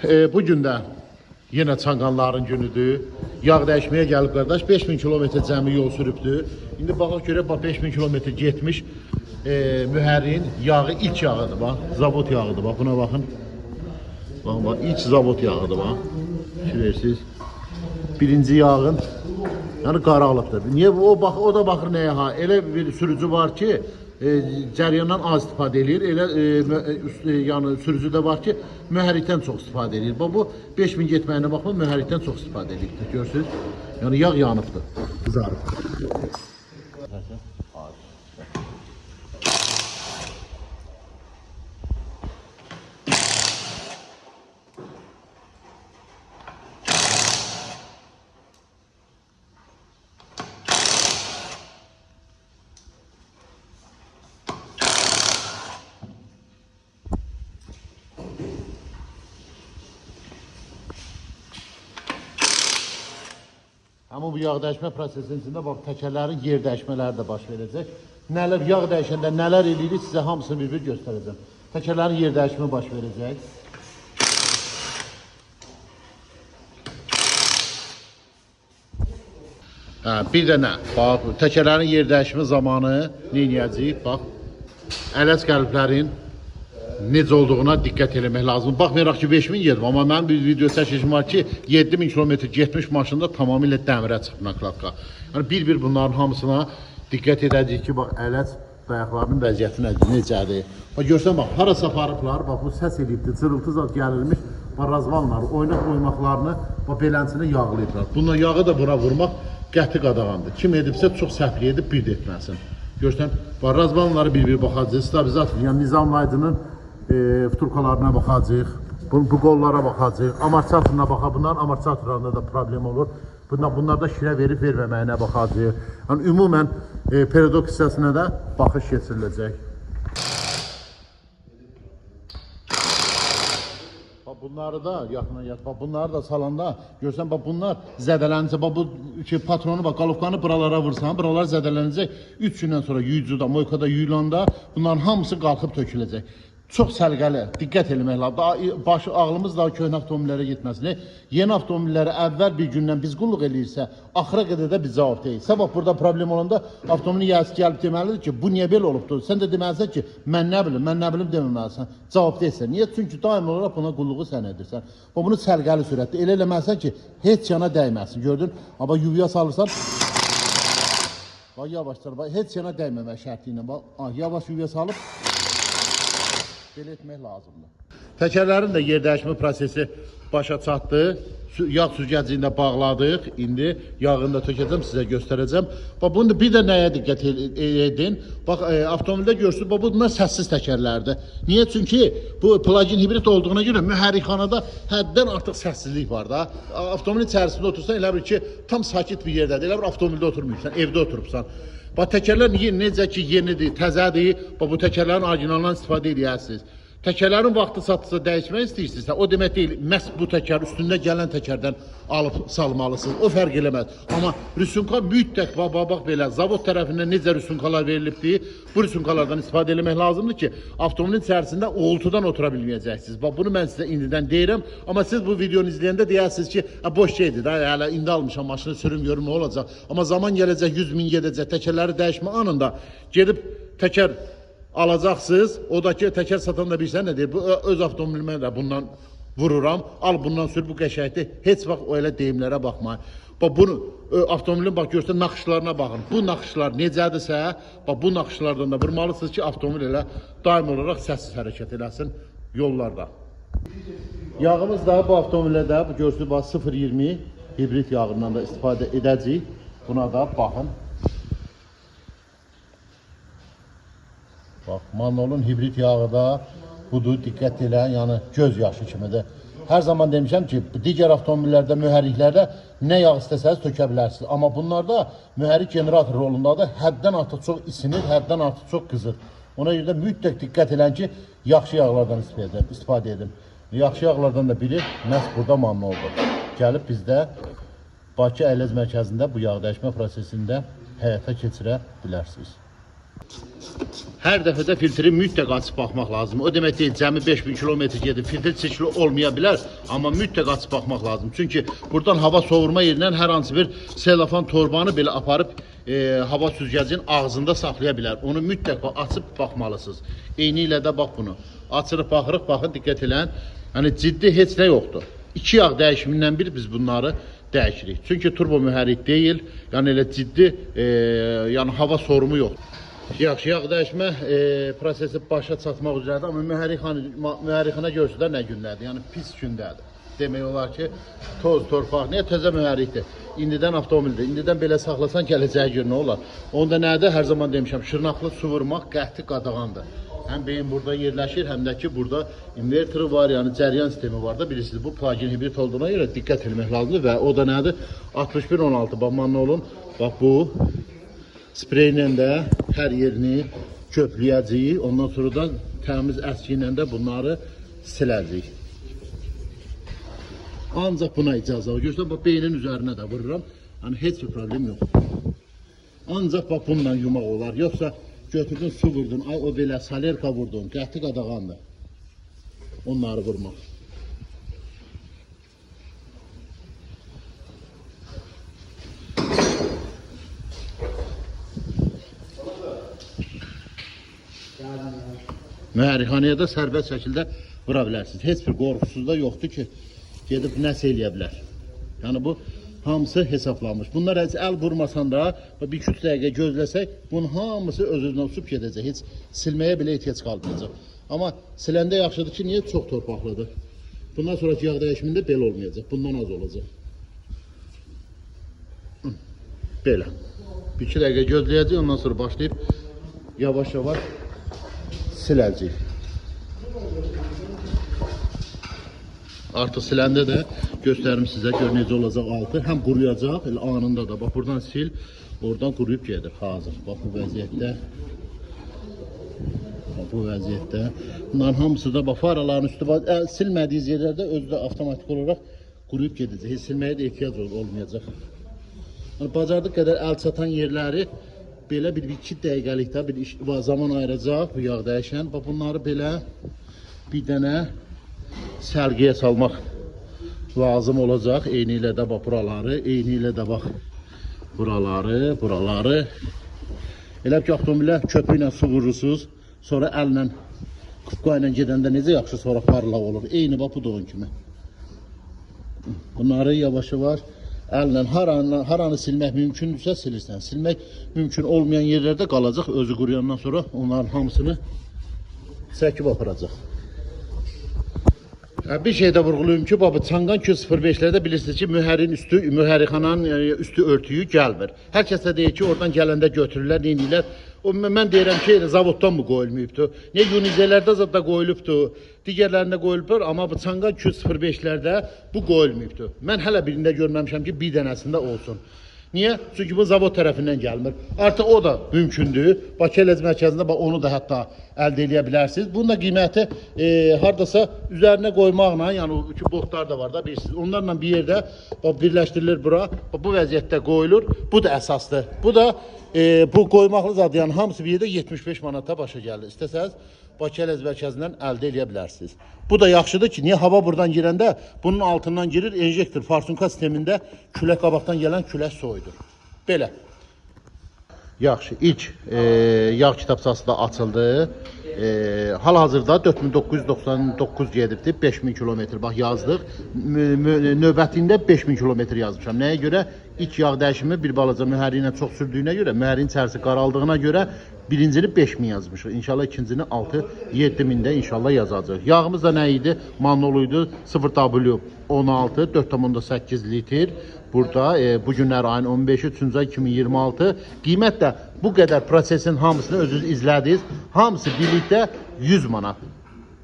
Bugün də yenə Çanqanların günüdür. Yağ dəyişməyə gəlib qardaş 5000 kilometr cəmi yol sürübdür. İndi baxaq görək, bax 5000 kilometr getmiş mühərrin yağı ilk yağıdır bax. Zavod yağıdır bax, buna baxın. Baxın bax, ilk zavod yağıdır bax. Görürsüz. Birinci yağın yəni qaralıqdır. Niyə o da baxır nəyə ha? Elə bir sürücü var ki, cəryandan az istifadə edir. Elə yəni sürücü də var ki, mühərrikdən çox istifadə edir. Bu 5000 getməyinə baxma, mühərrikdən çox istifadə edir. Görürsüz? Yəni yağ yanıbdır. Qızarıb. Ama bu yağ dəyişmə prosesinin içində bax təkərlərin yer dəyişmələri də baş verəcək. Nələr yağ dəyişəndə nələr eləyirik sizə hamısını bir-bir göstərəcəm. Təkərlərin yer dəyişimi baş verəcək. Bir də nə? Bax təkərlərin yer dəyişimi zamanı nə edəcəyik? Bax ələc qəlblərin necə olduğuna diqqət eləmək lazım. Baxmayaraq ki 5000 yedim, amma mənim bir video çəkişim var ki 7000 kilometr getmiş maşında tamamilə dəmirə çıxıb nakladka. Yəni bir-bir bunların hamısına diqqət edəcəyik ki, bax ələc dayaqlarının vəziyyəti necədir. Bax görsən bax harasa aparıblar, bax bu səs eləyibdir, cırıltı zad gəlirmiş, bax razvanları, oynaq oymaklarını bax beləncini yağlayıblar. Bununla yağı da bura vurmaq qəti qadağandır. Kim edibsə çox səhvli edib bir də etməsin. Görsən bax razvanları bir-bir baxacağıq, stabilizator, yəni nizamlayıcının vturkalarına baxacağıq, bu qollara baxacağıq, amortisatoruna baxacaq. Bunların amortisatorlarında da problem olur. Bunlarda şirə verib verməməyinə baxacağıq. Yəni ümumən periodok hissəsinə də baxış keçiriləcək. Bunları da yaxına yat. Bunları da salanda görsən bax bunlar zədələncə bu patronu bax qalovkanı buralara vursan, buralar zədələnəcək. 3 gündən sonra yuyucuda, moykada yuyulanda bunların hamısı qalxıb töküləcək. Çox səliqəli, diqqət eləmək lazım. Ağlımız daha köhnə avtomobillərə getməsin. Yeni avtomobilləri əvvəl bir gündən biz qulluq eləyirsə, axıra qədər də biz cavab deyil. Sabah burada problem olanda avtomobilin yiyəsi gəlib deməlidir ki, bu niyə belə olubdur? Sən də deməlisən ki, mən nə bilim deməməlisən. Cavab deyilsən. Niyə? Çünki daim olaraq buna qulluğu sən edirsən. Bunu səliqəli sürətdə elə eləməlisən ki, heç yana dəyməsin. Gördün? Amma yuvaya salırsan, yavaşlar, heç yana dəyməmək şərti ilə. Yavaş yuvaya salıb, belə etmək lazımdır. Təkərlərin də yer dəyişmə prosesi başa çatdı. Yağ süzgəciyində bağladıq. İndi yağını da tökəcəm, sizə göstərəcəm. Bunu bir də nəyə diqqət edin? Bax, avtomobildə görürsünüz, bunlar səssiz təkərlərdir. Niyə? Çünki bu plug-in hibrid olduğuna görə mühərrikxanada həddən artıq səssizlik var da. Avtomobilin içərisində otursan, elə bir ki, tam sakit bir yerdədir. Elə bir avtomobildə oturmuyursan, evdə oturubsan. Bax, təkərlər necə ki, yenidir, təzədir, bu təkərlərin orijinalından istifadə edərsiniz. Təkərlərin vaxtı çatdısa dəyişmək istəyirsinizsə, o demək deyil, məhz bu təkər üstündə gələn təkərdən alıb salmalısınız. O fərq eləməz. Amma rüsumka mütləq, bax belə, zavod tərəfindən necə rüsumkalar verilibdir, bu rüsumkalardan istifadə eləmək lazımdır ki, avtomobilin içərisində uğultudan otura bilməyəcəksiniz. Bax, bunu mən sizə indidən deyirəm, amma siz bu videonu izləyəndə deyərsiniz ki, boş şeydir, hələ indi almışam, maşını sürüm görüm nə olacaq. Amma zaman gələcək, 100 min gedəcək, təkərləri dəyişmə anında gedib təkər alacaqsınız, o da ki, təkər satan da bilsən nə deyir, öz avtomobilimə də bundan vururam, al bundan sür, bu qəşəkdir, heç vaxt o elə deyimlərə baxmayın. Bunu, avtomobilin görsən, naxışlarına baxın, bu naxışlar necədirsə, bu naxışlardan da vurmalısınız ki, avtomobil elə daim olaraq səssiz hərəkət eləsin yollarda. Yağımız da bu avtomobildə də, görürsünüz, 0.20 hibrid yağından da istifadə edəcəyik, buna da baxın. Bax, Manolun hibrid yağı da budur, diqqət elə, yəni göz yaşı kimidir. Hər zaman demişəm ki, digər avtomobillərdə, mühərriklərdə nə yağ istəsəniz tökə bilərsiniz. Amma bunlarda mühərrik generator rolundadır, həddən artıq çox isinir, həddən artıq çox qızır. Ona görə də mütləq diqqət elən ki, yaxşı yağlardan istifadə edin. Yaxşı yağlardan da biri məhz burada Manoldur. Gəlib bizdə Bakı Əyləc mərkəzində bu yağ dəyişmə prosesində həyata keçirə bilərsiniz. Hər dəfədə filtri mütləq açıb baxmaq lazım. O demək deyil, cəmi 5000 kilometr gedib, filtr çəkili olmaya bilər, amma mütləq açıb baxmaq lazım. Çünki buradan hava soğurma yerindən hər hansı bir selofan torbanı belə aparıb hava süzgəcinin ağzında saxlaya bilər. Onu mütləq açıb baxmalısınız. Eyni ilə də bax bunu. Açırıq, baxırıq, baxın, diqqət edin. Yəni ciddi heç nə yoxdur. 2 yağ dəyişimindən bir biz bunları dəyişirik. Çünki turbo mühərrik deyil, yəni elə ciddi yəni hava sorumu yoxdur. Yaxşı, yağ dəyişmə prosesi başa çatmaq üzrədir, amma mühərrixinə görsələr nə gündədir, yəni pis gündədir. Demək olar ki, toz, torpaq, niyə təzə mühərrikdir? İndidən avtomobildir, indidən belə saxlasan gələcəyə görə nə olar? Onda nədir? Hər zaman demişəm, şırnaqlı su vurmaq qəti qadağandır. Həm beyin burada yerləşir, həm də ki, burada inverteri var, yəni cəryan sistemi var da, bilirsiniz, bu plug-in hibrit olduğuna görə diqqət etmək lazımdır və o da nədir? 6116, bax, manolun, bax bu, spreylə də hər yerini köpləyəcəyik, ondan sonra da təmiz əski ilə də bunları siləcəyik. Ancaq buna icazə var. Görürsən, bax, beynin üzərinə də vururam, yəni heç bir problem yoxdur. Ancaq bax, bununla yumaq olar, yoxsa götürdün, su vurdun, ay o belə salerka vurdun, qəti qadağandır onları vurmaq. Mühərrixanəyə də sərbəst şəkildə vura bilərsiniz. Heç bir qorxusuz da yoxdur ki, gedib nəsə eləyə bilər. Yəni bu hamısı hesablanmış. Bunlar heç əl vurmasan da, 1-2 dəqiqə gözləsək, bunun hamısı öz-özünə uçub gedəcək. Heç silməyə belə ehtiyac qalmayacaq. Amma siləndə yaxşıdır ki, niyə çox torpaqlıdır? Bundan sonraki yağ dəyişimində belə olmayacaq. Bundan az olacaq. Belə. 1-2 dəqiqə gözləyəcək, ondan sonra başlayıb yavaş-yavaş siləcək. Artıq siləndə də göstərim sizə, gör necə olacaq altı. Həm quruyacaq, elə anında da. Bax, buradan sil, oradan quruyub gedir. Hazır. Bax, bu vəziyyətdə. Bax, bu vəziyyətdə. Bunların hamısı da, bax, faraların üstü var. Silmədiyiz yerlərdə özü də avtomatik olaraq quruyub gedəcək. Heç silməyə də ehtiyac olmayacaq. Bacardıq qədər əl çatan yerləri belə bir 2 dəqiqəlikdə bir zaman ayıracaq bu yağ dəyişən. Bax, bunları belə bir dənə sərgiyə salmaq lazım olacaq. Eyni ilə də bax buraları, eyni ilə də bax buraları. Elə ki, avtomobilə köpü ilə su vurursunuz, sonra əllə, kupqa ilə gedəndə necə yaxşı sonra parlaq olur. Eyni bax bu da onun kimi. Bunları yavaş-yavaş əllə haranı silmək mümkündürsə silirsən. Silmək mümkün olmayan yerlərdə qalacaq. Özü quruyandan sonra onların hamısını çəkib aparacaq. Bir şey də vurğulayım ki, baba Çanqan 205'lərdə bilirsiniz ki, mühərrixananın üstü örtüyü gəlmir. Hər kəs də deyir ki, oradan gələndə götürürlər, neynirlər. Mən deyirəm ki, zavoddan mı qoyulmayıbdır? Ne Yunizelərdə zadda qoyulubdur, digərlərində qoyulubdur, amma bu Çanqan 205'lərdə bu qoyulmayıbdır. Mən hələ birində görməmişəm ki, bir dənəsində olsun. Niyə? Çünki bu zavod tərəfindən gəlmir. Artıq o da mümkündür. Bakı Əlez mərkəzində onu da hətta əldə edə bilərsiniz. Bunun da qiyməti hardasa üzərinə qoymaqla, yəni ki, botlar da var da bilirsiniz. Onlarla bir yerdə birləşdirilir bura. Bu vəziyyətdə qoyulur. Bu da əsasdır. Bu da bu qoymaqlı zad, yəni hamısı bir yerdə 75 manata başa gəlir. İstəsəniz Bakı Əlez mərkəzindən əldə edə bilərsiniz. Bu da yaxşıdır ki, niyə hava buradan girəndə bunun altından girir, enjektor, farsunka sistemində külək qabaqdan gələn külək soyudur. Belə. Yaxşı, ilk yağ kitabçası da açıldı. Hal-hazırda 4999 gedibdir, 5000 kilometr bax yazdıq. Növbətində 5000 kilometr yazmışam. Nəyə görə? İlk yağ dəyişimi bir balaca mühərriklə çox sürdüyünə görə, mühərrikin içərisi qaraldığına görə birincini 5000 yazmışıq. İnşallah ikincini 6-7000'də inşallah yazacaq. Yağımız da nə idi? Manoluydu. 0W16 4,8 litr. Burada bu günlər ayın 15-i 3-cü ay 2026. Qiymət də bu qədər prosesin hamısını özünüz izlədiniz. Hamısı birlikdə 100 manat.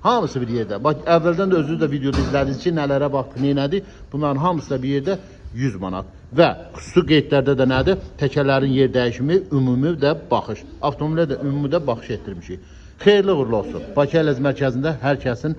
Hamısı bir yerdə. Bax, əvvəldən də özünüz də videoda izlədiniz ki, nələrə baxdı, neynədir? Bunların hamısı da bir yerdə 100 manat. Və xüsusi qeydlərdə də nədir? Təkərlərin yer dəyişimi, ümumi də baxış. Avtomobilə də ümumi də baxış etdirmişik. Xeyirli uğurlu olsun. Bakı Əlez mərkəzində hər kəsin